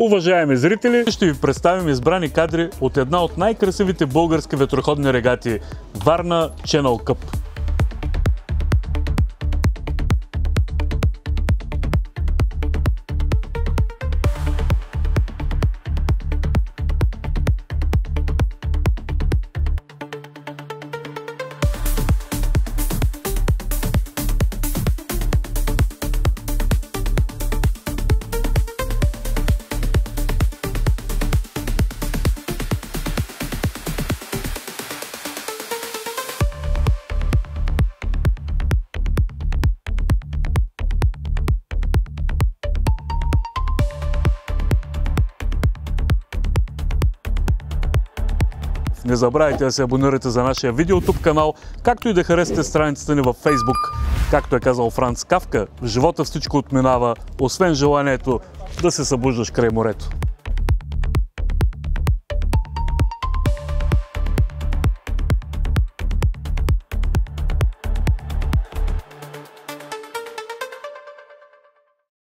Уважаеми зрители, ще ви представим избрани кадри от една от най-красивите български ветроходни регати – Варна Channel Cup. Не забравяйте да се абонирате за нашия видеотуб канал, както и да харесате страницата ни във Facebook. Както е казал Франц Кафка, в живота всичко отминава, освен желанието да се събуждаш край морето.